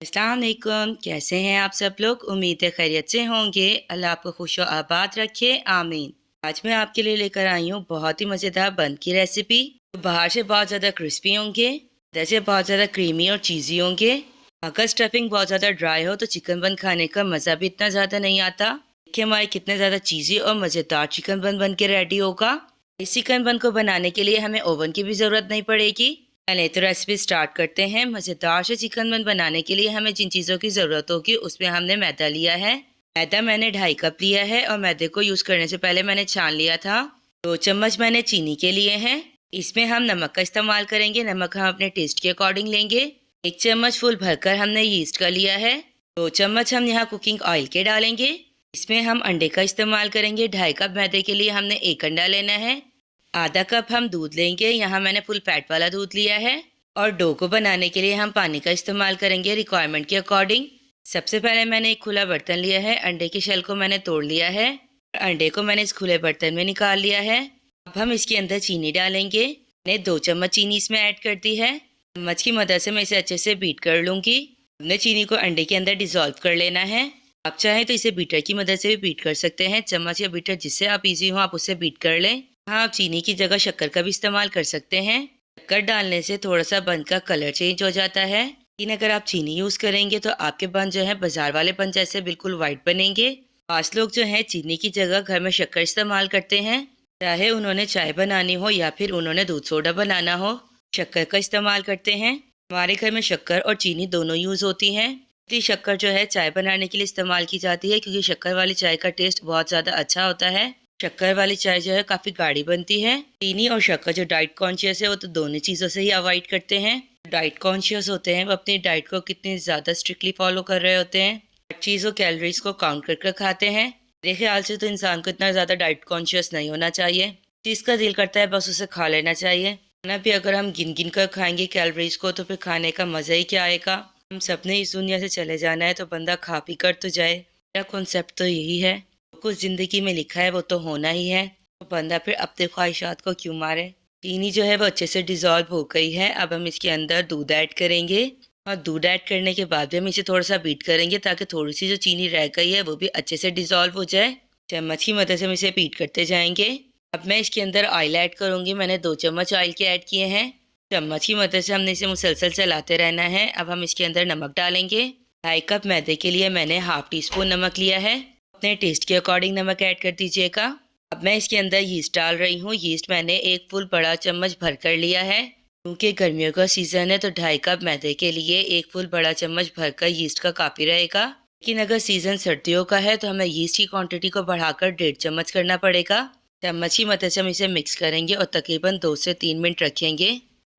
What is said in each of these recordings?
अस्सलाम वालेकुम। कैसे हैं आप सब लोग? उम्मीद है खैरियत से होंगे। अल्लाह आपको खुश और आबाद रखे, आमीन। आज मैं आपके लिए लेकर आई हूँ बहुत ही मज़ेदार बन की रेसिपी। तो बाहर से बहुत ज़्यादा क्रिस्पी होंगे, अंदर से बहुत ज़्यादा क्रीमी और चीज़ी होंगे। अगर स्टफिंग बहुत ज़्यादा ड्राई हो तो चिकन बन खाने का मज़ा भी इतना ज़्यादा नहीं आता। देखिए हमारे कितने ज़्यादा चीज़ी और मज़ेदार चिकन बन के रेडी होगा। इस चिकन बन को बनाने के लिए हमें ओवन की भी ज़रूरत नहीं पड़ेगी। चलिए तो रेसिपी स्टार्ट करते हैं। मज़ेदार से चिकन बन बनाने के लिए हमें जिन चीज़ों की ज़रूरत होगी उसमें हमने मैदा लिया है। मैदा मैंने 2.5 कप लिया है और मैदे को यूज़ करने से पहले मैंने छान लिया था। 2 चम्मच मैंने चीनी के लिए हैं। इसमें हम नमक का इस्तेमाल करेंगे। नमक हम अपने टेस्ट के अकॉर्डिंग लेंगे। 1 चम्मच फुल भरकर हमने यीस्ट का लिया है। 2 चम्मच हम यहाँ कुकिंग ऑयल के डालेंगे। इसमें हम अंडे का इस्तेमाल करेंगे। 2.5 कप मैदे के लिए हमने 1 अंडा लेना है। आधा कप हम दूध लेंगे। यहाँ मैंने फुल फैट वाला दूध लिया है। और डो को बनाने के लिए हम पानी का इस्तेमाल करेंगे रिक्वायरमेंट के अकॉर्डिंग। सबसे पहले मैंने एक खुला बर्तन लिया है। अंडे की शेल को मैंने तोड़ लिया है। अंडे को मैंने इस खुले बर्तन में निकाल लिया है। अब हम इसके अंदर चीनी डालेंगे। मैंने 2 चम्मच चीनी इसमें ऐड कर दी है। चम्मच की मदद से मैं इसे अच्छे से बीट कर लूँगी। हमने चीनी को अंडे के अंदर डिज़ोल्व कर लेना है। आप चाहें तो इसे बीटर की मदद से भी बीट कर सकते हैं। चम्मच या बीटर जिससे आप इजी हो आप उससे बीट कर लें। हाँ, आप चीनी की जगह शक्कर का भी इस्तेमाल कर सकते हैं। शक्कर डालने से थोड़ा सा बन का कलर चेंज हो जाता है। लेकिन अगर आप चीनी यूज़ करेंगे तो आपके बन जो है बाजार वाले बन जैसे बिल्कुल वाइट बनेंगे। 5 लोग जो हैं चीनी की जगह घर में शक्कर इस्तेमाल करते हैं। चाहे उन्होंने चाय बनानी हो या फिर उन्होंने दूध सोडा बनाना हो, शक्कर का इस्तेमाल करते हैं। हमारे घर में शक्कर और चीनी दोनों यूज़ होती हैं। इसलिए शक्कर जो है चाय बनाने के लिए इस्तेमाल की जाती है क्योंकि शक्कर वाली चाय का टेस्ट बहुत ज़्यादा अच्छा होता है। शक्कर वाली चाय जो है काफ़ी गाढ़ी बनती है। चीनी और शक्कर जो डाइट कॉन्शियस है वो तो दोनों चीज़ों से ही अवॉइड करते हैं। डाइट कॉन्शियस होते हैं वो अपनी डाइट को कितनी ज़्यादा स्ट्रिक्टली फॉलो कर रहे होते हैं। हर चीज़ और कैलोरीज को काउंट कर खाते हैं। मेरे ख्याल से तो इंसान को इतना ज़्यादा डाइट कॉन्शियस नहीं होना चाहिए। चीज़ का दिल करता है बस उसे खा लेना चाहिए। खाना भी अगर हम गिन गिन कर खाएंगे कैलोरीज को तो फिर खाने का मज़ा ही क्या आएगा। हम सबने इस दुनिया से चले जाना है तो बंदा खा पी कर तो जाए। मेरा कॉन्सेप्ट तो यही है। कुछ ज़िंदगी में लिखा है वो तो होना ही है। तो बंदा फिर अपने ख्वाहिशात को क्यों मारे। चीनी जो है वो अच्छे से डिज़ोल्व हो गई है। अब हम इसके अंदर दूध ऐड करेंगे और दूध ऐड करने के बाद भी हम इसे थोड़ा सा बीट करेंगे ताकि थोड़ी सी जो चीनी रह गई है वो भी अच्छे से डिज़ोल्व हो जाए। चम्मच की मदद से हम इसे बीट करते जाएंगे। अब मैं इसके अंदर ऑयल ऐड करूँगी। मैंने 2 चम्मच ऑयल के ऐड किए हैं। चम्मच की मदद से हमने इसे मुसलसल चलाते रहना है। अब हम इसके अंदर नमक डालेंगे। 2.5 कप मैदे के लिए मैंने हाफ टी स्पून नमक लिया है। अपने टेस्ट के अकॉर्डिंग नमक ऐड कर दीजिएगा। अब मैं इसके अंदर यीस्ट डाल रही हूँ। यीस्ट मैंने 1 फुल बड़ा चम्मच भर कर लिया है। क्योंकि गर्मियों का सीज़न है तो 2.5 कप मैदे के लिए 1 फुल बड़ा चम्मच भरकर यीस्ट का काफ़ी रहेगा। लेकिन अगर सीज़न सर्दियों का है तो हमें यीस्ट की क्वांटिटी को बढ़ाकर 1.5 चम्मच करना पड़ेगा। चम्मच की मदद से हम इसे मिक्स करेंगे और तकरीबन 2 से 3 मिनट रखेंगे।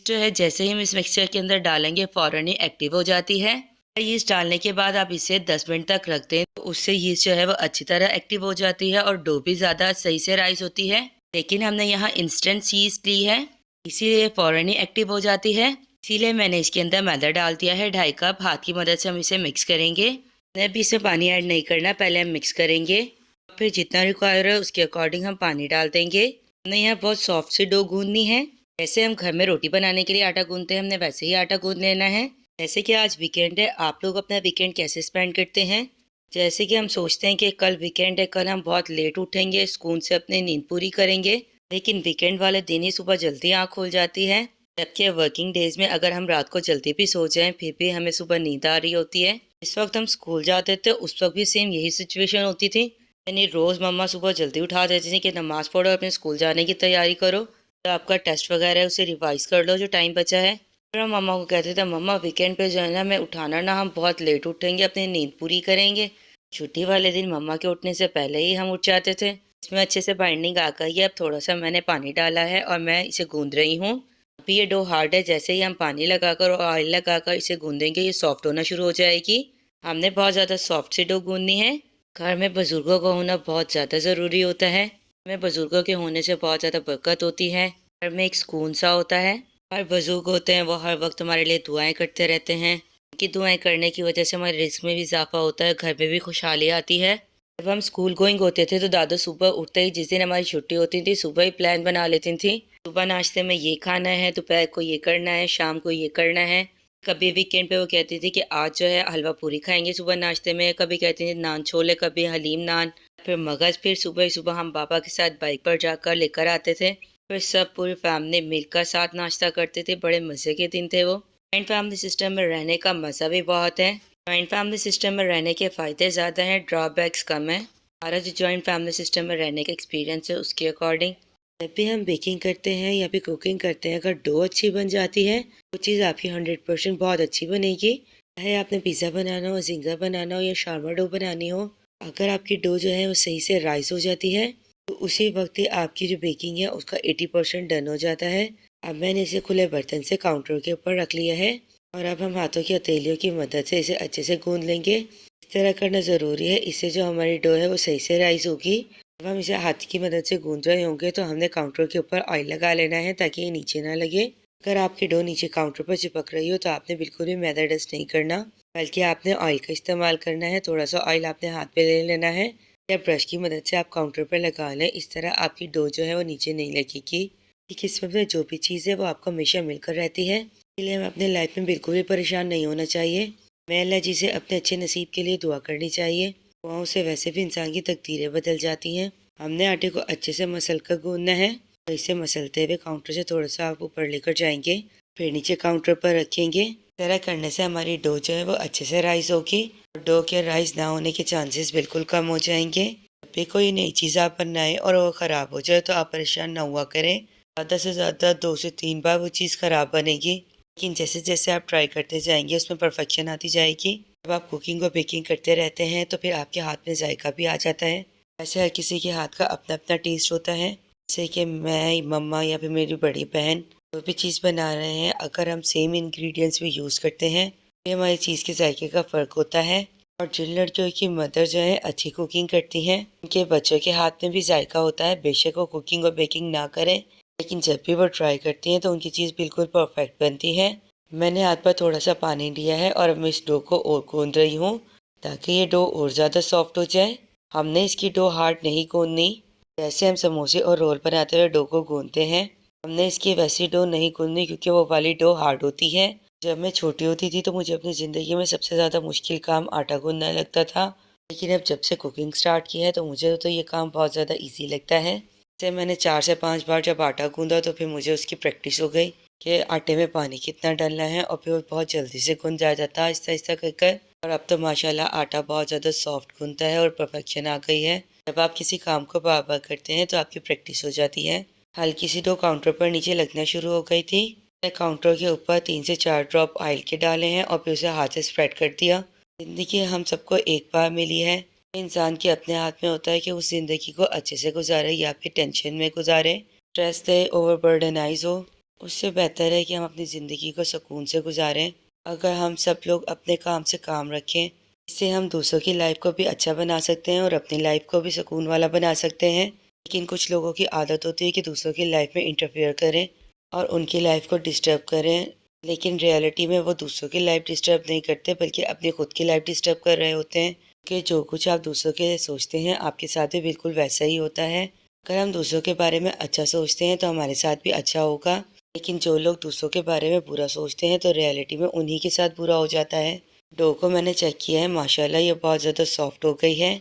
जो है जैसे ही हम इस मिक्सचर के अंदर डालेंगे फ़ौरन ही एक्टिव हो जाती है। यीस्ट डालने के बाद आप इसे 10 मिनट तक रख दें तो उससे यीस्ट जो है वो अच्छी तरह एक्टिव हो जाती है और डो भी ज़्यादा सही से राइज होती है। लेकिन हमने यहाँ इंस्टेंट यीस्ट ली है इसीलिए फ़ौरन ही एक्टिव हो जाती है। इसीलिए मैंने इसके अंदर मैदा डाल दिया है 2.5 कप। हाथ की मदद से हम इसे मिक्स करेंगे। अभी इसमें पानी ऐड नहीं करना, पहले हम मिक्स करेंगे फिर जितना रिक्वायर है उसके अकॉर्डिंग हम पानी डाल देंगे। हमने यहाँ बहुत सॉफ्ट सी डो गूंदनी है। जैसे हम घर में रोटी बनाने के लिए आटा गूंदते हैं हमने वैसे ही आटा गूंद लेना है। जैसे कि आज वीकेंड है, आप लोग अपना वीकेंड कैसे स्पेंड करते हैं? जैसे कि हम सोचते हैं कि कल वीकेंड है, कल हम बहुत लेट उठेंगे, सुकून से अपनी नींद पूरी करेंगे, लेकिन वीकेंड वाले दिन ही सुबह जल्दी आँख खुल जाती है। जबकि वर्किंग डेज में अगर हम रात को जल्दी भी सो जाएं फिर भी हमें सुबह नींद आ रही होती है। इस वक्त हम स्कूल जाते थे उस वक्त भी सेम यही सिचुएशन होती थी। यानी रोज़ मम्मा सुबह जल्दी उठा देती थी कि नमाज़ पढ़ो अपने स्कूल जाने की तैयारी करो, तो आपका टेस्ट वगैरह है उसे रिवाइज़ कर लो जो टाइम बचा है। फिर हम मम्मा को कहते थे मम्मा वीकेंड पे जो है ना हमें उठाना ना, हम बहुत लेट उठेंगे, अपनी नींद पूरी करेंगे। छुट्टी वाले दिन मम्मा के उठने से पहले ही हम उठ जाते थे। इसमें अच्छे से बाइंडिंग आ गई है। अब थोड़ा सा मैंने पानी डाला है और मैं इसे गूंद रही हूँ। अभी ये डो हार्ड है, जैसे ही हम पानी लगाकर और ऑयल लगाकर इसे गूंदेंगे ये सॉफ्ट होना शुरू हो जाएगी। हमने बहुत ज़्यादा सॉफ्ट सी डो गूंदनी है। घर में बुज़ुर्गों का होना बहुत ज़्यादा ज़रूरी होता है। हमें बुज़ुर्गों के होने से बहुत ज़्यादा बरकत होती है। घर में एक सुकून सा होता है। हर बुज़ुर्ग होते हैं वो हर वक्त हमारे लिए दुआएं करते रहते हैं। उनकी दुआएं करने की वजह से हमारे रिस्क में भी इजाफा होता है, घर में भी खुशहाली आती है। जब हम स्कूल गोइंग होते थे तो दादा सुबह उठते ही जिस दिन हमारी छुट्टी होती थी सुबह ही प्लान बना लेती थी। सुबह नाश्ते में ये खाना है, दोपहर को ये करना है, शाम को ये करना है। कभी वीकेंड पे वो कहती थी कि आज जो है हलवा पूरी खाएंगे सुबह नाश्ते में, कभी कहती थी नान छोले, कभी हलीम नान, फिर मगज़। फिर सुबह ही सुबह हम पापा के साथ बाइक पर जाकर लेकर आते थे, फिर सब पूरी फैमिली मिलकर साथ नाश्ता करते थे। बड़े मज़े के दिन थे वो। जॉइंट फैमिली सिस्टम में रहने का मज़ा भी बहुत है। जॉइंट फैमिली सिस्टम में रहने के फ़ायदे ज़्यादा हैं, ड्रॉबैक्स कम है। हमारा जो जॉइंट फैमिली सिस्टम में रहने का एक्सपीरियंस है उसके अकॉर्डिंग, जब भी हम बेकिंग करते हैं या फिर कुकिंग करते हैं, अगर डो अच्छी बन जाती है वो चीज़ आपकी 100% बहुत अच्छी बनेगी। चाहे आपने पिज़्ज़ा बनाना हो, ज़िंगा बनाना हो या शारमा डो बनानी हो, अगर आपकी डो जो है वो सही से राइस हो जाती है तो उसी वक्त ही आपकी जो बेकिंग है उसका 80% डन हो जाता है। अब मैंने इसे खुले बर्तन से काउंटर के ऊपर रख लिया है और अब हम हाथों की हथेलियों की मदद से इसे अच्छे से गूंद लेंगे। इस तरह करना ज़रूरी है, इससे जो हमारी डो है वो सही से राइस होगी। अब हम इसे हाथ की मदद से गूंद रहे होंगे तो हमने काउंटर के ऊपर ऑयल लगा लेना है ताकि ये नीचे ना लगे। अगर आपकी डो नीचे काउंटर पर चिपक रही हो तो आपने बिल्कुल भी मैदा डस्ट नहीं करना, बल्कि आपने ऑयल का इस्तेमाल करना है। थोड़ा सा ऑयल आपने हाथ पे ले लेना है या ब्रश की मदद से आप काउंटर पर लगा लें। इस तरह आपकी डो जो है वो नीचे नहीं लगेगी। ठीक इस वक्त में जो भी चीज़ है वो आपको हमेशा मिलकर रहती है, इसलिए हमें अपने लाइफ में बिल्कुल भी परेशान नहीं होना चाहिए। मैं अल्लाह जी से अपने अच्छे नसीब के लिए दुआ करनी चाहिए। दुआओं से वैसे भी इंसान की तकदीरें बदल जाती हैं। हमने आटे को अच्छे से मसल कर गूंदना है और इसे मसलते हुए काउंटर से थोड़ा सा आप ऊपर लेकर जाएंगे, फिर नीचे काउंटर पर रखेंगे। इस तरह करने से हमारी डो जो है वो अच्छे से राइस होगी और डो के राइस ना होने के चांसेस बिल्कुल कम हो जाएंगे। जब भी कोई नई चीज़ आप बनाएं और वो ख़राब हो जाए तो आप परेशान ना हुआ करें। ज़्यादा से ज़्यादा 2 से 3 बार वो चीज़ ख़राब बनेगी, लेकिन जैसे जैसे आप ट्राई करते जाएंगे उसमें परफेक्शन आती जाएगी। जब आप कुकिंग और बेकिंग करते रहते हैं तो फिर आपके हाथ में जायका भी आ जाता है। ऐसे हर किसी के हाथ का अपना अपना टेस्ट होता है। जैसे कि मैं, मम्मा या फिर मेरी बड़ी बहन जो भी चीज़ बना रहे हैं, अगर हम सेम इंग्रेडिएंट्स भी यूज़ करते हैं तो हमारी चीज़ के जायके का फ़र्क होता है। और जिन लड़कियों की मदर जो है अच्छी कुकिंग करती हैं, उनके बच्चों के हाथ में भी जायका होता है। बेशक वो कुकिंग और बेकिंग ना करें, लेकिन जब भी वो ट्राई करती हैं तो उनकी चीज़ बिल्कुल परफेक्ट बनती है। मैंने हाथ पर थोड़ा सा पानी लिया है और मैं इस डो को और गूंद रही हूँ ताकि ये डो और ज़्यादा सॉफ्ट हो जाए। हमने इसकी डो हार्ड नहीं गूंदनी, जैसे हम समोसे और रोल बनाते हुए डो को गूंदते हैं हमने इसकी वैसी डो नहीं गूंदनी, क्योंकि वो वाली डो हार्ड होती है। जब मैं छोटी होती थी तो मुझे अपनी ज़िंदगी में सबसे ज़्यादा मुश्किल काम आटा गूंदना लगता था, लेकिन अब जब से कुकिंग स्टार्ट की है तो मुझे तो ये काम बहुत ज़्यादा ईजी लगता है। जैसे मैंने 4 से 5 बार जब आटा गूंदा तो फिर मुझे उसकी प्रैक्टिस हो गई कि आटे में पानी कितना डालना है, और फिर वो बहुत जल्दी से गूंद जाता था आहिस्ता आहिस्ता कर कर। और अब तो माशाल्लाह आटा बहुत ज़्यादा सॉफ्ट गूंदता है और परफेक्शन आ गई है। जब आप किसी काम को बार बार करते हैं तो आपकी प्रैक्टिस हो जाती है। हल्की सी डो काउंटर पर नीचे लगना शुरू हो गई थी। मैंने काउंटर के ऊपर 3 से 4 ड्रॉप ऑयल के डाले हैं और फिर उसे हाथ से स्प्रेड कर दिया। ज़िंदगी हम सबको एक बार मिली है, इंसान के अपने हाथ में होता है कि उस ज़िंदगी को अच्छे से गुजारे या फिर टेंशन में गुजारे, स्ट्रेस दे, ओवरबर्डनाइज हो। उससे बेहतर है कि हम अपनी ज़िंदगी को सुकून से गुजारें। अगर हम सब लोग अपने काम से काम रखें, इससे हम दूसरों की लाइफ को भी अच्छा बना सकते हैं और अपनी लाइफ को भी सुकून वाला बना सकते हैं। लेकिन कुछ लोगों की आदत होती है कि दूसरों की लाइफ में इंटरफेयर करें और उनकी लाइफ को डिस्टर्ब करें, लेकिन रियलिटी में वो दूसरों की लाइफ डिस्टर्ब नहीं करते बल्कि अपनी खुद की लाइफ डिस्टर्ब कर रहे होते हैं। कि जो कुछ आप दूसरों के लिए सोचते हैं आपके साथ भी बिल्कुल वैसा ही होता है। अगर हम दूसरों के बारे में अच्छा सोचते हैं तो हमारे साथ भी अच्छा होगा, लेकिन जो लोग दूसरों के बारे में बुरा सोचते हैं तो रियलिटी में उन्हीं के साथ बुरा हो जाता है। डो को मैंने चेक किया है, माशाल्लाह ये बहुत ज़्यादा सॉफ्ट हो गई है।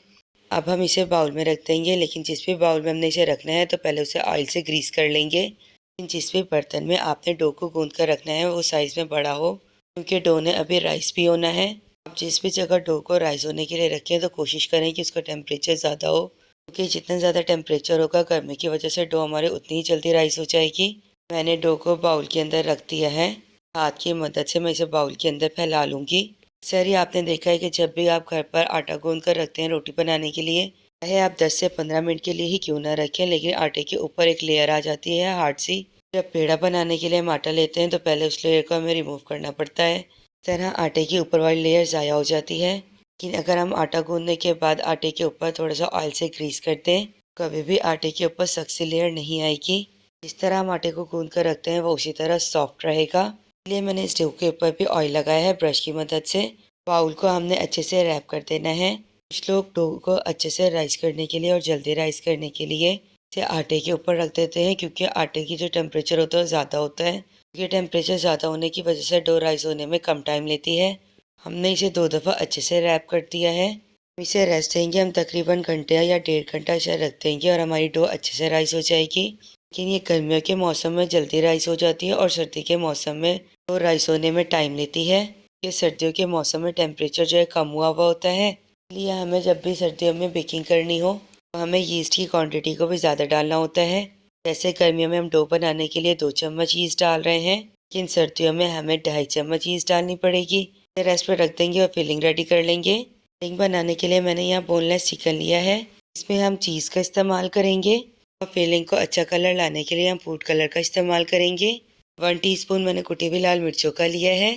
अब हम इसे बाउल में रख देंगे, लेकिन जिस भी बाउल में हमने इसे रखना है तो पहले उसे ऑयल से ग्रीस कर लेंगे। लेकिन जिस भी बर्तन में आपने डो को गूंद कर रखना है वो साइज़ में बड़ा हो, क्योंकि डो ने अभी राइस भी होना है। आप जिस भी जगह डो को राइस होने के लिए रखें तो कोशिश करें कि उसका टेम्परेचर ज़्यादा हो, क्योंकि जितना ज़्यादा टेम्परेचर होगा गर्मी की वजह से डो हमारे उतनी ही जल्दी राइस हो जाएगी। मैंने डो को बाउल के अंदर रख दिया है। हाथ की मदद से मैं इसे बाउल के अंदर फैला लूँगी। सर ही आपने देखा है कि जब भी आप घर पर आटा गूंद कर रखते हैं रोटी बनाने के लिए, चाहे आप 10 से 15 मिनट के लिए ही क्यों ना रखें, लेकिन आटे के ऊपर एक लेयर आ जाती है हार्ड सी। जब पेड़ा बनाने के लिए हम आटा लेते हैं तो पहले उस लेयर को हमें रिमूव करना पड़ता है। इस तरह आटे की ऊपर वाली लेयर ज़ाया हो जाती है। लेकिन अगर हम आटा गूंदने के बाद आटे के ऊपर थोड़ा सा ऑयल से ग्रीस कर दें, कभी भी आटे के ऊपर सख्त सी लेयर नहीं आएगी। जिस तरह हम आटे को गूंद कर रखते हैं वो उसी तरह सॉफ्ट रहेगा। इसलिए मैंने इस डो के ऊपर भी ऑयल लगाया है ब्रश की मदद से। बाउल को हमने अच्छे से रैप कर देना है। कुछ लोग डो को अच्छे से राइस करने के लिए और जल्दी राइस करने के लिए इसे आटे के ऊपर रख देते हैं, क्योंकि आटे की जो टेम्परेचर होता है वो ज़्यादा होता है ये टेम्परेचर ज़्यादा होने की वजह से डो राइस होने में कम टाइम लेती है। हमने इसे 2 दफ़ा अच्छे से रैप कर दिया है। इसे रेस्ट देंगे हम तकरीबन घंटे या 1.5 घंटा इसे रख देंगे और हमारी डो अच्छे से राइस हो जाएगी। लेकिन ये गर्मियों के मौसम में जल्दी राइस हो जाती है और सर्दी के मौसम में डो राइस होने में टाइम लेती है। ये सर्दियों के मौसम में टेम्परेचर जो है कम हुआ हुआ होता है, इसलिए हमें जब भी सर्दियों में बेकिंग करनी हो तो हमें यीस्ट की क्वांटिटी को भी ज़्यादा डालना होता है। जैसे गर्मियों में हम डो बनाने के लिए 2 चम्मच यीस्ट डाल रहे हैं, लेकिन सर्दियों में हमें 2.5 चम्मच यीस्ट डालनी पड़ेगी। इसे रेस्ट पर रख देंगे और फिलिंग रेडी कर लेंगे। फिलिंग बनाने के लिए मैंने यहाँ बोनलेस चिकन लिया है। इसमें हम चीज़ का इस्तेमाल करेंगे और फिलिंग को अच्छा कलर लाने के लिए हम फूड कलर का इस्तेमाल करेंगे। 1 टीस्पून मैंने कुटी हुई लाल मिर्चों का लिया है।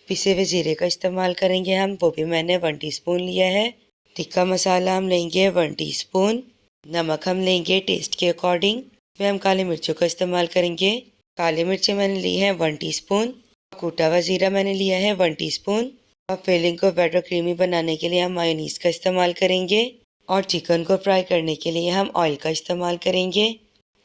पिसे हुए जीरे का इस्तेमाल करेंगे हम, वो भी मैंने 1 टीस्पून लिया है। टिक्का मसाला हम लेंगे 1 टीस्पून। नमक हम लेंगे टेस्ट के अकॉर्डिंग। इसमें हम काली मिर्चों का इस्तेमाल करेंगे। काली मिर्चें मैंने ली हैं 1 टीस्पून। कूटा हुआ जीरा मैंने लिया है 1 टीस्पून। और फिलिंग को वेट और क्रीमी बनाने के लिए हम मायोनीज का इस्तेमाल करेंगे और चिकन को फ्राई करने के लिए हम ऑयल का इस्तेमाल करेंगे।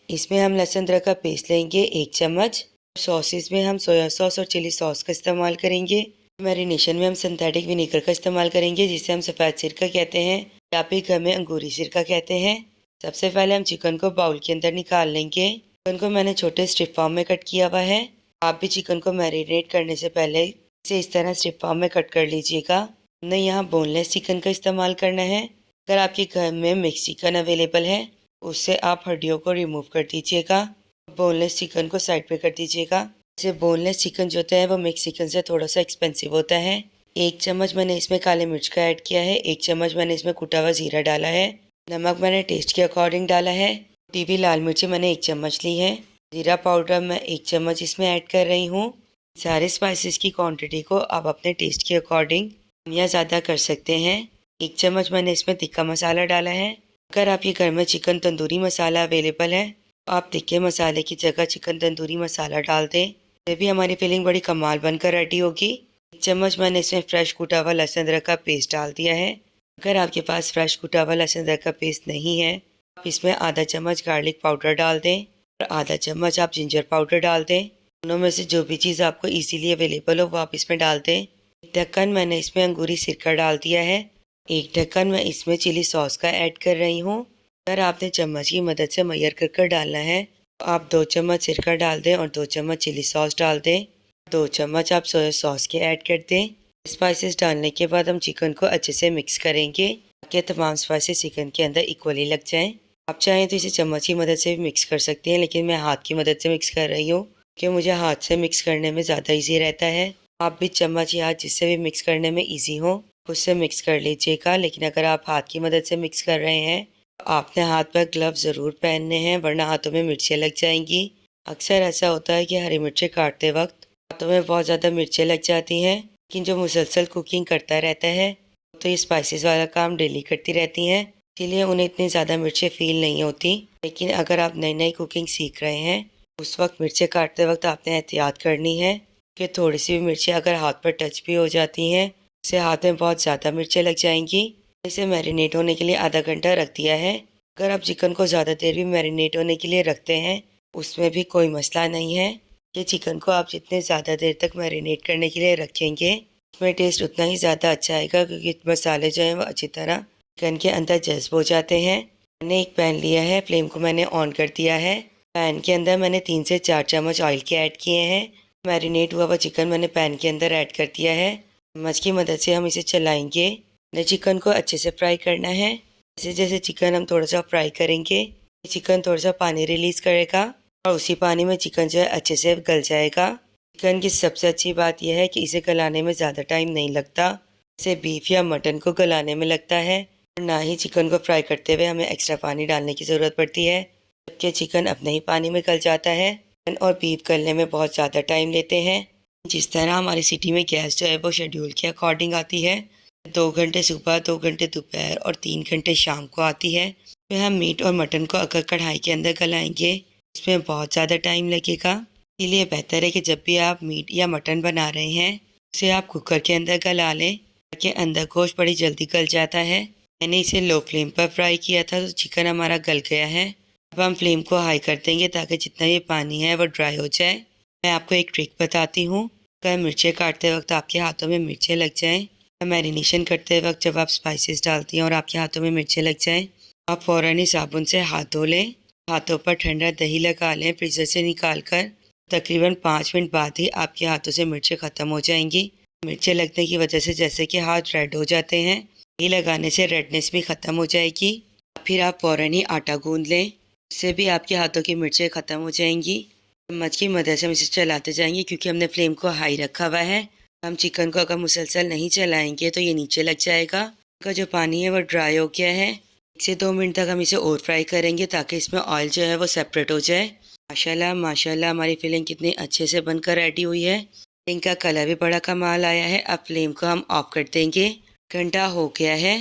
इसमें हम लहसुन अदरक का पेस्ट लेंगे 1 चम्मच। सॉसेस में हम सोया सॉस और चिली सॉस का इस्तेमाल करेंगे। मैरिनेशन में हम सिंथेटिक विनेगर का इस्तेमाल करेंगे, जिसे हम सफ़ेद सिरका कहते हैं या फिर घर में अंगूरी सिरका कहते हैं। सबसे पहले हम चिकन को बाउल के अंदर निकाल लेंगे। चिकन को मैंने छोटे स्ट्रिप फॉर्म में कट किया हुआ है। आप भी चिकन को मैरिनेट करने से पहले इसे इस तरह स्ट्रिप फॉर्म में कट कर लीजिएगा। हमने यहाँ बोनलेस चिकन का इस्तेमाल करना है। अगर आपके घर में मिक्स चिकन अवेलेबल है, उससे आप हड्डियों को रिमूव कर दीजिएगा। बोनलेस चिकन को साइड पे कर दीजिएगा। जैसे बोनलेस चिकन जो होता है वो मिक्स चिकन से थोड़ा सा एक्सपेंसिव होता है। 1 चम्मच मैंने इसमें काले मिर्च का ऐड किया है। 1 चम्मच मैंने इसमें कुटा हुआ जीरा डाला है। नमक मैंने टेस्ट के अकॉर्डिंग डाला है। कुटी हुई लाल मिर्ची मैंने 1 चम्मच ली है। जीरा पाउडर मैं 1 चम्मच इसमें ऐड कर रही हूँ। सारे स्पाइसेस की क्वांटिटी को आप अपने टेस्ट के अकॉर्डिंग कम या ज़्यादा कर सकते हैं। 1 चम्मच मैंने इसमें तिक्का मसाला डाला है। अगर आपके घर में चिकन तंदूरी मसाला अवेलेबल है तो आप तिक्के मसाले की जगह चिकन तंदूरी मसाला डाल दें। फिर भी हमारी फिलिंग बड़ी कमाल बनकर रेडी होगी। 1 चम्मच मैंने इसमें फ्रेश कुटा हुआ लहसुन अदरक का पेस्ट डाल दिया है। अगर आपके पास फ्रेश कुटा हुआ लहसुन अदरक का पेस्ट नहीं है, आप इसमें आधा चम्मच गार्लिक पाउडर डाल दें और आधा चम्मच आप जिंजर पाउडर डाल दें। दोनों में से जो भी चीज़ आपको इजीली अवेलेबल हो वो आप इसमें डाल दें। 1 ढक्कन मैंने इसमें अंगूरी सिरका डाल दिया है। 1 ढक्कन मैं इसमें चिली सॉस का ऐड कर रही हूँ। अगर आपने चम्मच की मदद से मैयर कर डालना है तो आप 2 चम्मच सिरका डाल दें और 2 चम्मच चिली सॉस डाल दें। 2 चम्मच आप सोया सॉस के ऐड कर दें। स्पाइसेस डालने के बाद हम चिकन को अच्छे से मिक्स करेंगे ताकि तमाम स्पाइसेस चिकन के अंदर इक्वली लग जाएं। आप चाहें तो इसे चम्मच की मदद से भी मिक्स कर सकते हैं, लेकिन मैं हाथ की मदद से मिक्स कर रही हूँ क्योंकि मुझे हाथ से मिक्स करने में ज़्यादा ईजी रहता है। आप भी चम्मच या हाथ जिससे भी मिक्स करने में ईजी हो उससे मिक्स कर लीजिएगा। लेकिन अगर आप हाथ की मदद से मिक्स कर रहे हैं तो आपने हाथ पर ग्लव ज़रूर पहनने हैं, वरना हाथों में मिर्चें लग जाएंगी। अक्सर ऐसा होता है कि हरी मिर्चें काटते वक्त हाथों में बहुत ज़्यादा मिर्चें लग जाती हैं, लेकिन जो मुसलसल कुकिंग करता रहता है तो ये स्पाइसेस वाला काम डेली करती रहती हैं, इसीलिए उन्हें इतनी ज़्यादा मिर्चें फील नहीं होती। लेकिन अगर आप नई नई कुकिंग सीख रहे हैं उस वक्त मिर्चें काटते वक्त आपने एहतियात करनी है कि थोड़ी सी भी मिर्चें अगर हाथ पर टच भी हो जाती हैं उससे हाथ में बहुत ज़्यादा मिर्चें लग जाएंगी। इसे मैरिनेट होने के लिए आधा घंटा रख दिया है। अगर आप चिकन को ज़्यादा देर भी मैरिनेट होने के लिए रखते हैं उसमें भी कोई मसला नहीं है। ये चिकन को आप जितने ज़्यादा देर तक मैरिनेट करने के लिए रखेंगे उसमें टेस्ट उतना ही ज़्यादा अच्छा आएगा, क्योंकि मसाले जो हैं वो अच्छी तरह चिकन के अंदर जज्ब हो जाते हैं। मैंने एक पैन लिया है, फ्लेम को मैंने ऑन कर दिया है। पैन के अंदर मैंने 3 से 4 चम्मच ऑयल के ऐड किए हैं। मैरिनेट हुआ हुआ चिकन मैंने पैन के अंदर ऐड कर दिया है। चम्मच की मदद से हम इसे चलाएंगे। चिकन को अच्छे से फ्राई करना है। जैसे जैसे चिकन हम थोड़ा सा फ्राई करेंगे चिकन थोड़ा सा पानी रिलीज़ करेगा और उसी पानी में चिकन जो है अच्छे से गल जाएगा। चिकन की सबसे अच्छी बात यह है कि इसे गलाने में ज़्यादा टाइम नहीं लगता, जैसे बीफ या मटन को गलाने में लगता है। और ना ही चिकन को फ्राई करते हुए हमें एक्स्ट्रा पानी डालने की ज़रूरत पड़ती है, जबकि चिकन अपने ही पानी में गल जाता है। चिकन और बीफ गलने में बहुत ज़्यादा टाइम लेते हैं। जिस तरह हमारी सिटी में गैस जो है वो शेड्यूल के अकॉर्डिंग आती है, 2 घंटे सुबह, 2 घंटे दोपहर और 3 घंटे शाम को आती है। फिर हम मीट और मटन को अगर कढ़ाई के अंदर गलाएंगे इसमें बहुत ज़्यादा टाइम लगेगा। इसलिए बेहतर है कि जब भी आप मीट या मटन बना रहे हैं उसे आप कुकर के अंदर गला लें, ताकि अंदर गोश्त बड़ी जल्दी गल जाता है। मैंने इसे लो फ्लेम पर फ्राई किया था तो चिकन हमारा गल गया है। अब हम फ्लेम को हाई कर देंगे ताकि जितना ये पानी है वो ड्राई हो जाए। मैं आपको एक ट्रिक बताती हूँ। अगर मिर्चें काटते वक्त आपके हाथों में मिर्चें लग जाएं, या मैरिनेशन करते वक्त जब आप स्पाइसेस डालती हैं और आपके हाथों में मिर्चें लग जाएं, आप फ़ौरन ही साबुन से हाथ धो लें। हाथों पर ठंडा दही लगा लें फ्रीज़र से निकाल कर। तकरीबन 5 मिनट बाद ही आपके हाथों से मिर्चें ख़त्म हो जाएंगी। मिर्चें लगने की वजह से जैसे कि हाथ रेड हो जाते हैं, दही लगाने से रेडनेस भी ख़त्म हो जाएगी। फिर आप फ़ौरन ही आटा गूंद लें, इससे भी आपके हाथों की मिर्चें ख़त्म हो जाएंगी। चम्मच की मदद से हम इसे चलाते जाएंगे क्योंकि हमने फ्लेम को हाई रखा हुआ है। हम चिकन को अगर मुसलसल नहीं चलाएंगे तो ये नीचे लग जाएगा। इसका जो पानी है वो ड्राई हो गया है। 1 से 2 मिनट तक हम इसे और फ्राई करेंगे ताकि इसमें ऑयल जो है वो सेपरेट हो जाए। माशाल्लाह माशाल्लाह हमारी फिलिंग कितनी अच्छे से बनकर रेडी हुई है। फिलिंग का कलर भी बड़ा कमाल आया है। अब फ्लेम को हम ऑफ कर देंगे। घंटा हो गया है।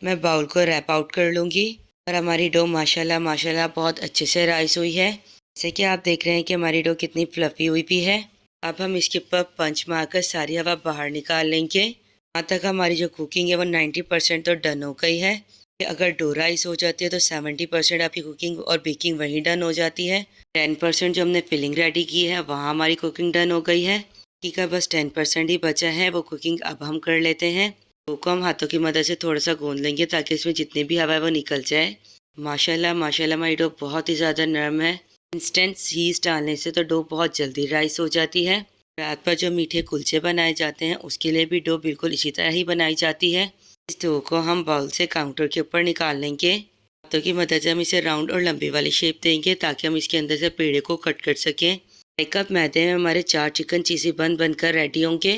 मैं बाउल को रैप आउट कर लूँगी और हमारी डो माशाल्लाह माशाल्लाह बहुत अच्छे से राइस हुई है। जैसे कि आप देख रहे हैं कि हमारी डो कितनी फ्लफी हुई भी है। अब हम इसके ऊपर पंच मारकर सारी हवा बाहर निकाल लेंगे। यहाँ तक हमारी जो कुकिंग है वो 90% तो डन हो गई है। अगर डो राइस हो जाती है तो 70% आपकी कुकिंग और बेकिंग वहीं डन हो जाती है। 10% जो हमने फिलिंग रेडी की है वहाँ हमारी कुकिंग डन हो गई है। ठीक है, बस 10% ही बचा है, वो कुकिंग अब हम कर लेते हैं। डो को हम हाथों की मदद से थोड़ा सा गूंद लेंगे ताकि इसमें जितनी भी हवा है वो निकल जाए। माशाल्लाह माशाल्लाह हमारी डो बहुत ही ज़्यादा नरम है। इंस्टेंट चीज़ डालने से तो डो बहुत जल्दी राइस हो जाती है। रात पर जो मीठे कुलचे बनाए जाते हैं उसके लिए भी डो बिल्कुल इसी तरह ही बनाई जाती है। इस डो को हम बाउल से काउंटर के ऊपर निकाल लेंगे। हाथों की मदद से हम इसे राउंड और लंबी वाली शेप देंगे ताकि हम इसके अंदर से पेड़े को कट कर सकें। 1 कप मैदे में हमारे 4 चिकन चीज़ी बनकर रेडी होंगे।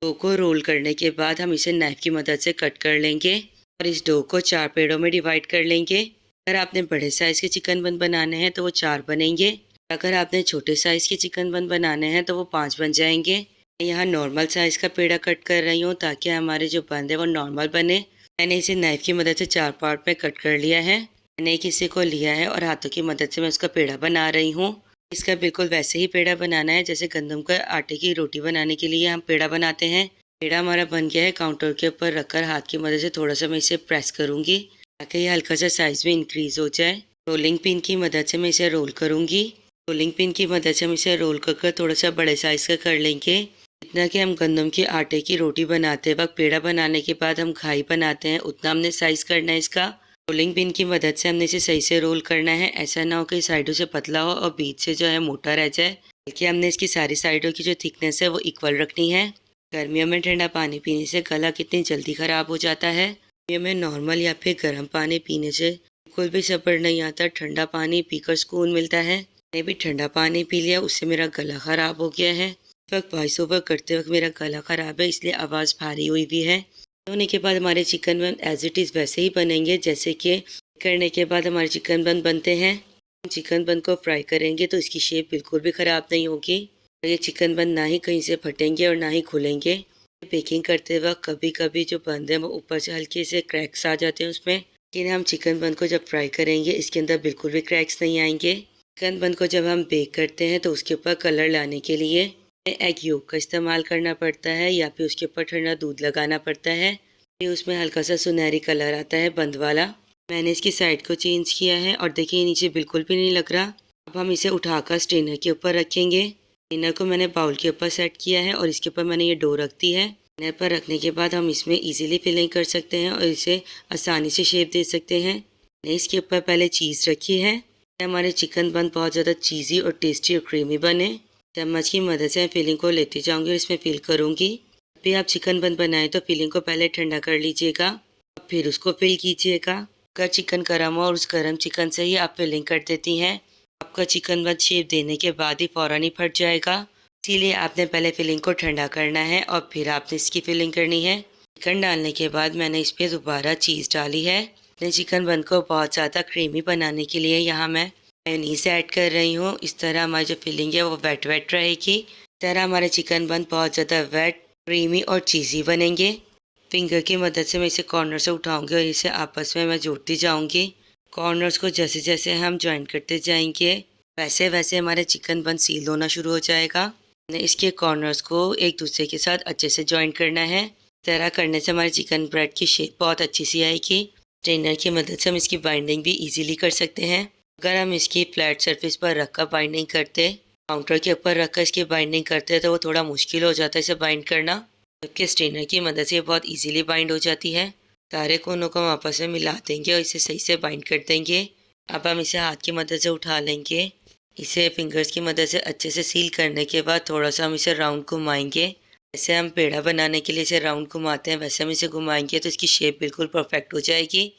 डो को रोल करने के बाद हम इसे नाइफ की मदद से कट कर लेंगे और इस डो को 4 पेड़ों में डिवाइड कर लेंगे। अगर आपने बड़े साइज़ के चिकन बन बनाने हैं तो वो 4 बनेंगे। अगर आपने छोटे साइज़ के चिकन बन बनाने हैं तो वो 5 बन जाएंगे। मैं यहाँ नॉर्मल साइज़ का पेड़ा कट कर रही हूँ ताकि हमारे जो बन है वो नॉर्मल बने। मैंने इसे नाइफ की मदद से 4 पार्ट में कट कर लिया है। मैंने एक हिस्से को लिया है और हाथों की मदद से मैं उसका पेड़ा बना रही हूँ। इसका बिल्कुल वैसे ही पेड़ा बनाना है जैसे गंदम के आटे की रोटी बनाने के लिए हम पेड़ा बनाते हैं। पेड़ा हमारा बन गया है। काउंटर के ऊपर रखकर हाथ की मदद से थोड़ा सा मैं इसे प्रेस करूँगी ताकि ये हल्का सा साइज़ में इंक्रीज़ हो जाए। रोलिंग पिन की मदद से मैं इसे रोल करूँगी। रोलिंग पिन की मदद से हम इसे रोल कर थोड़ा सा बड़े साइज़ का कर लेंगे। इतना कि हम गंदम के आटे की रोटी बनाते वक्त पेड़ा बनाने के बाद हम घाई बनाते हैं उतना हमने साइज़ करना है इसका। रोलिंग पिन की मदद से हमने इसे सही से रोल करना है। ऐसा ना हो कि साइडों से पतला हो और बीच से जो है मोटा रह जाए, बल्कि हमने इसकी सारी साइडों की जो थिकनेस है वो इक्वल रखनी है। गर्मियों में ठंडा पानी पीने से गला कितनी जल्दी ख़राब हो जाता है। गर्मियों में नॉर्मल या फिर गर्म पानी पीने से बिल्कुल भी सब्र नहीं आता। ठंडा पानी पीकर सुकून मिलता है। मैंने भी ठंडा पानी पी लिया, उससे मेरा गला ख़राब हो गया है। इस वक्त वॉइस ओवर करते वक्त मेरा गला ख़राब है इसलिए आवाज़ भारी हुई भी है। होने के बाद हमारे चिकन बन एज इट इज़ वैसे ही बनेंगे जैसे कि करने के बाद हमारे चिकन बन बनते हैं। चिकन बन को फ्राई करेंगे तो इसकी शेप बिल्कुल भी ख़राब नहीं होगी। ये चिकन बन ना ही कहीं से फटेंगे और ना ही खुलेंगे। बेकिंग करते वक्त कभी कभी जो बन है वो ऊपर से हल्के से क्रैक्स आ जाते हैं उसमें, लेकिन हम चिकन बन को जब फ्राई करेंगे इसके अंदर बिल्कुल भी क्रैक्स नहीं आएंगे। चिकन बन को जब हम बेक करते हैं तो उसके ऊपर कलर लाने के लिए एग योक का इस्तेमाल करना पड़ता है या फिर उसके ऊपर ठंडा दूध लगाना पड़ता है। फिर उसमें हल्का सा सुनहरी कलर आता है बंद वाला। मैंने इसकी साइड को चेंज किया है और देखिए नीचे बिल्कुल भी नहीं लग रहा। अब हम इसे उठाकर स्ट्रेनर के ऊपर रखेंगे। स्ट्रेनर को मैंने बाउल के ऊपर सेट किया है और इसके ऊपर मैंने ये डो रख दी है। स्ट्रेनर पर रखने के बाद हम इसमें इजीली फिलिंग कर सकते हैं और इसे आसानी से शेप दे सकते हैं। मैंने इसके ऊपर पहले चीज़ रखी है। हमारे चिकन बन बहुत ज़्यादा चीज़ी और टेस्टी और क्रीमी बने। चम्मच की मदद से फिलिंग को लेती जाऊँगी और इसमें फिल करूँगी। भी आप चिकन बन बनाएं तो फिलिंग को पहले ठंडा कर लीजिएगा और फिर उसको फिल कीजिएगा। अगर चिकन गर्म हो और उस गर्म चिकन से ही आप फिलिंग कर देती हैं आपका चिकन बन शेप देने के बाद ही फ़ौरन ही फट जाएगा। इसीलिए आपने पहले फिलिंग को ठंडा करना है और फिर आपने इसकी फिलिंग करनी है। चिकन डालने के बाद मैंने इस पर दोबारा चीज़ डाली है। अपने चिकन बन को बहुत ज़्यादा क्रीमी बनाने के लिए यहाँ मैं मेयोनीज़ ऐड कर रही हूँ। इस तरह हमारी जो फिलिंग है वो वेट वेट रहेगी। इस तरह हमारे चिकन बन बहुत ज़्यादा वेट क्रीमी और चीज़ी बनेंगे। फिंगर की मदद से मैं इसे कॉर्नर से उठाऊंगी और इसे आपस में मैं जोड़ती जाऊंगी। कॉर्नर्स को जैसे जैसे हम ज्वाइन करते जाएंगे वैसे वैसे हमारे चिकन बन सील होना शुरू हो जाएगा। मैंने इसके कॉर्नर्स को एक दूसरे के साथ अच्छे से ज्वाइन करना है। इस तरह करने से हमारे चिकन ब्रेड की शेप बहुत अच्छी सी आएगी। स्ट्रेनर की मदद से हम इसकी बाइंडिंग भी ईजीली कर सकते हैं। अगर हम इसकी फ्लैट सरफेस पर रखकर बाइंडिंग करते काउंटर के ऊपर रखकर इसकी बाइंडिंग करते हैं तो वो थोड़ा मुश्किल हो जाता है इसे बाइंड करना, जबकि स्ट्रेनर की मदद से बहुत इजीली बाइंड हो जाती है। सारे कोनों को हम आपस में मिला देंगे और इसे सही से बाइंड कर देंगे। अब हम इसे हाथ की मदद से उठा लेंगे। इसे फिंगर्स की मदद से अच्छे से सील करने के बाद थोड़ा सा हम इसे राउंड घुमाएंगे। जैसे हम पेड़ा बनाने के लिए इसे राउंड घुमाते हैं वैसे हम इसे घुमाएंगे तो इसकी शेप बिल्कुल परफेक्ट हो जाएगी।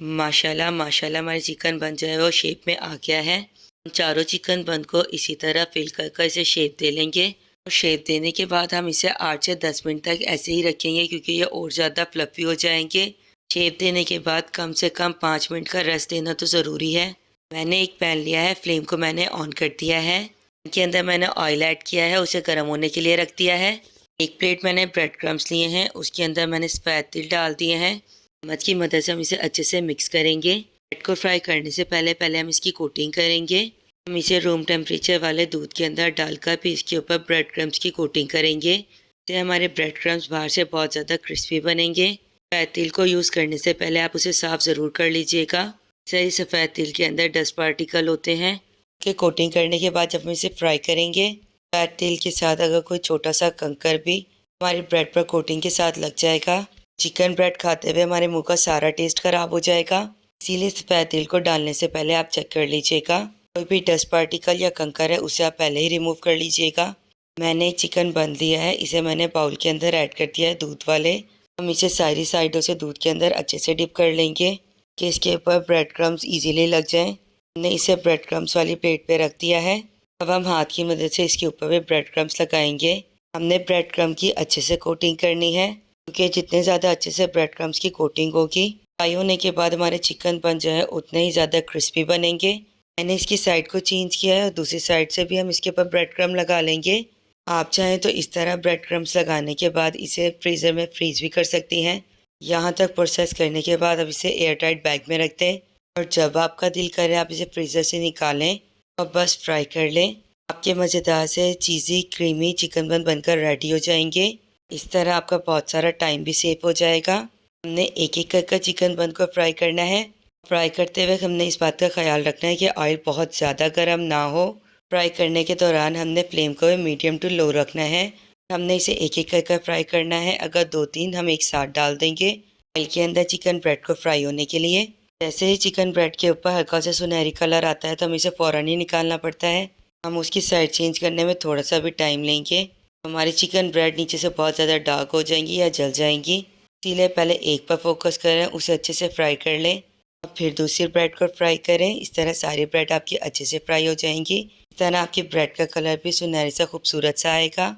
माशाल्लाह माशाल्लाह हमारे चिकन बन जो है वो शेप में आ गया है। हम चारों चिकन बन को इसी तरह फिल कर इसे शेप दे लेंगे और शेप देने के बाद हम इसे 8 से 10 मिनट तक ऐसे ही रखेंगे क्योंकि ये और ज़्यादा फ्लफी हो जाएंगे। शेप देने के बाद कम से कम 5 मिनट का रेस्ट देना तो ज़रूरी है। मैंने एक पैन लिया है, फ्लेम को मैंने ऑन कर दिया है। इनके अंदर मैंने ऑयल ऐड किया है, उसे गर्म होने के लिए रख दिया है। एक प्लेट मैंने ब्रेड क्रम्स लिए हैं, उसके अंदर मैंने सफ़ेद तिल डाल दिए हैं। चम्मच की मदद से हम इसे अच्छे से मिक्स करेंगे। ब्रेड को फ्राई करने से पहले हम इसकी कोटिंग करेंगे। हम इसे रूम टेम्परेचर वाले दूध के अंदर डालकर फिर इसके ऊपर ब्रेड क्रम्स की कोटिंग करेंगे। इससे हमारे ब्रेड क्रम्स बाहर से बहुत ज़्यादा क्रिस्पी बनेंगे। सफ़ेद तिल को यूज़ करने से पहले आप उसे साफ़ ज़रूर कर लीजिएगा। सही सफ़ेद तिल के अंदर डस्ट पार्टिकल होते हैं। के कोटिंग करने के बाद जब हम इसे फ्राई करेंगे, सफ़ेद तिल के साथ अगर कोई छोटा सा कंकर भी हमारी ब्रेड पर कोटिंग के साथ लग जाएगा, चिकन ब्रेड खाते हुए हमारे मुंह का सारा टेस्ट खराब हो जाएगा। इसीलिए सफ़ेद तिल को डालने से पहले आप चेक कर लीजिएगा। कोई भी डस्ट पार्टिकल या कंकर है उसे आप पहले ही रिमूव कर लीजिएगा। मैंने एक चिकन बन लिया है, इसे मैंने बाउल के अंदर ऐड कर दिया है दूध वाले। हम इसे सारी साइडों से दूध के अंदर अच्छे से डिप कर लेंगे कि इसके ऊपर ब्रेड क्रम्स ईजीली लग जाएं। हमने इसे ब्रेड क्रम्स वाली प्लेट पे रख दिया है। अब हम हाथ की मदद से इसके ऊपर भी ब्रेड क्रम्स लगाएंगे। हमने ब्रेड क्रम्स की अच्छे से कोटिंग करनी है क्योंकि जितने ज़्यादा अच्छे से ब्रेड क्रम्स की कोटिंग होगी, फ्राई होने के बाद हमारे चिकन बन जो है उतने ही ज़्यादा क्रिस्पी बनेंगे। मैंने इसकी साइड को चेंज किया है और दूसरी साइड से भी हम इसके ऊपर ब्रेड क्रम्ब लगा लेंगे। आप चाहें तो इस तरह ब्रेड क्रम्स लगाने के बाद इसे फ्रीज़र में फ्रीज़ भी कर सकती हैं। यहाँ तक प्रोसेस करने के बाद अब इसे एयर टाइट बैग में रख दें और जब आपका दिल करे आप इसे फ्रीज़र से निकालें और बस फ्राई कर लें। आपके मज़ेदार से चीज़ी क्रीमी चिकन बन बनकर रेडी हो जाएंगे। इस तरह आपका बहुत सारा टाइम भी सेव हो जाएगा। हमने एक एक कर चिकन बन को फ्राई करना है। फ्राई करते वक्त हमने इस बात का ख्याल रखना है कि ऑयल बहुत ज़्यादा गर्म ना हो। फ्राई करने के दौरान हमने फ्लेम को मीडियम टू लो रखना है। हमने इसे एक एक कर फ्राई करना है। अगर 2-3 हम एक साथ डाल देंगे ऑयल के अंदर चिकन ब्रेड को फ्राई होने के लिए, जैसे ही चिकन ब्रेड के ऊपर हल्का सा सुनहरी कलर आता है तो हमें इसे फ़ौरन ही निकालना पड़ता है। हम उसकी साइड चेंज करने में थोड़ा सा भी टाइम लेंगे, हमारी चिकन ब्रेड नीचे से बहुत ज़्यादा डार्क हो जाएंगी या जल जाएंगी। इसीलिए पहले एक पर फोकस करें, उसे अच्छे से फ्राई कर लें और फिर दूसरी ब्रेड को फ्राई करें। इस तरह सारी ब्रेड आपकी अच्छे से फ्राई हो जाएंगी। इस तरह आपकी ब्रेड का कलर भी सुनहरी सा खूबसूरत सा आएगा।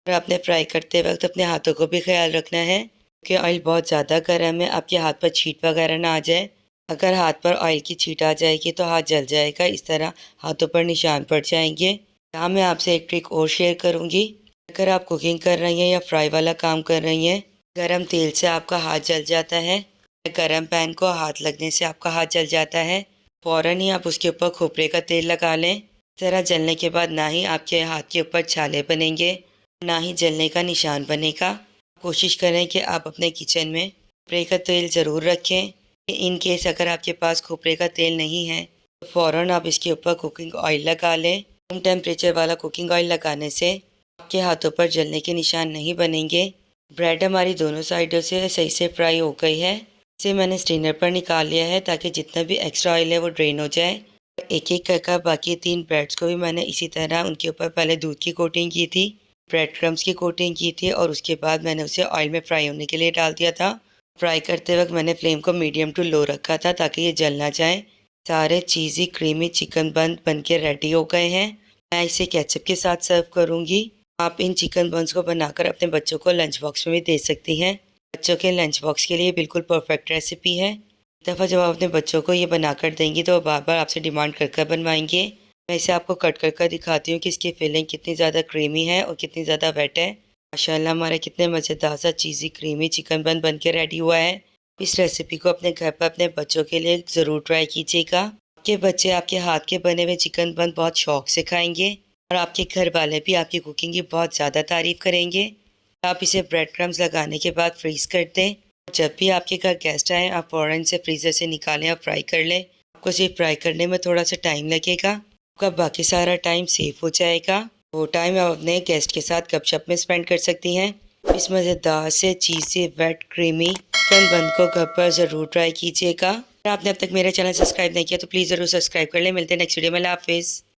और आपने फ्राई करते वक्त अपने हाथों को भी ख्याल रखना है क्योंकि ऑयल बहुत ज़्यादा गर्म है, आपके हाथ पर छींट वगैरह ना आ जाए। अगर हाथ पर ऑयल की छींट आ जाएगी तो हाथ जल जाएगा, इस तरह हाथों पर निशान पड़ जाएंगे। यहाँ मैं आपसे एक ट्रिक और शेयर करूँगी। अगर आप कुकिंग कर रही हैं या फ्राई वाला काम कर रही हैं, गरम तेल से आपका हाथ जल जाता है, गरम पैन को हाथ लगने से आपका हाथ जल जाता है, फ़ौरन ही आप उसके ऊपर खोपरे का तेल लगा लें। इस तरह जलने के बाद ना ही आपके हाथ के ऊपर छाले बनेंगे, ना ही जलने का निशान बनेगा। कोशिश करें कि आप अपने किचन में खोपरे का तेल ज़रूर रखें। इन केस अगर आपके पास खोपरे का तेल नहीं है तो फ़ौरन आप इसके ऊपर कुकिंग ऑयल लगा लें। रूम टेम्परेचर वाला कुकिंग ऑयल लगाने से आपके हाथों पर जलने के निशान नहीं बनेंगे। ब्रेड हमारी दोनों साइडों से सही से फ्राई हो गई है। इसे मैंने स्ट्रेनर पर निकाल लिया है ताकि जितना भी एक्स्ट्रा ऑयल है वो ड्रेन हो जाए। एक एक कर बाकी 3 ब्रेड्स को भी मैंने इसी तरह उनके ऊपर पहले दूध की कोटिंग की थी, ब्रेड क्रम्स की कोटिंग की थी और उसके बाद मैंने उसे ऑयल में फ्राई होने के लिए डाल दिया था। फ्राई करते वक्त मैंने फ्लेम को मीडियम टू लो रखा था ताकि ये जल ना जाए। सारे चीज़ी क्रीमी चिकन बन के रेडी हो गए हैं। मैं इसे केचप के साथ सर्व करूँगी। आप इन चिकन बन्स को बनाकर अपने बच्चों को लंच बॉक्स में भी दे सकती हैं। बच्चों के लंच बॉक्स के लिए बिल्कुल परफेक्ट रेसिपी है। एक दफ़ा जब आप अपने बच्चों को ये बनाकर देंगी तो वो बार बार आपसे डिमांड कर बनवाएंगे। मैं इसे आपको कट कर दिखाती हूँ कि इसकी फिलिंग कितनी ज़्यादा क्रीमी है और कितनी ज़्यादा वेट है। माशाल्लाह हमारे कितने मज़ेदार सा चीज़ी क्रीमी चिकन बन के रेडी हुआ है। इस रेसिपी को अपने घर पर अपने बच्चों के लिए ज़रूर ट्राई कीजिएगा। आपके बच्चे आपके हाथ के बने हुए चिकन बन बहुत शौक से खाएंगे और आपके घर वाले भी आपकी कुकिंग की बहुत ज़्यादा तारीफ़ करेंगे। आप इसे ब्रेड क्रम्स लगाने के बाद फ्रीज़ कर दें। जब भी आपके घर गेस्ट आए आप फ़ौरन से फ्रीज़र से निकालें और फ्राई कर लें। आपको सिर्फ फ्राई करने में थोड़ा सा टाइम लगेगा आपका बाकी सारा टाइम सेव हो जाएगा। वो टाइम आप अपने गेस्ट के साथ गपशप में स्पेंड कर सकती हैं। इस मज़ेदार से चीज़ी वेट क्रीमी चिकन बन को घर पर ज़रूर ट्राई कीजिएगा। अगर आपने अब तक मेरा चैनल सब्सक्राइब नहीं किया तो प्लीज़ ज़रूर सब्सक्राइब कर लें। मिलते हैं नेक्स्ट वीडियो में। अल्लाह हाफिज़।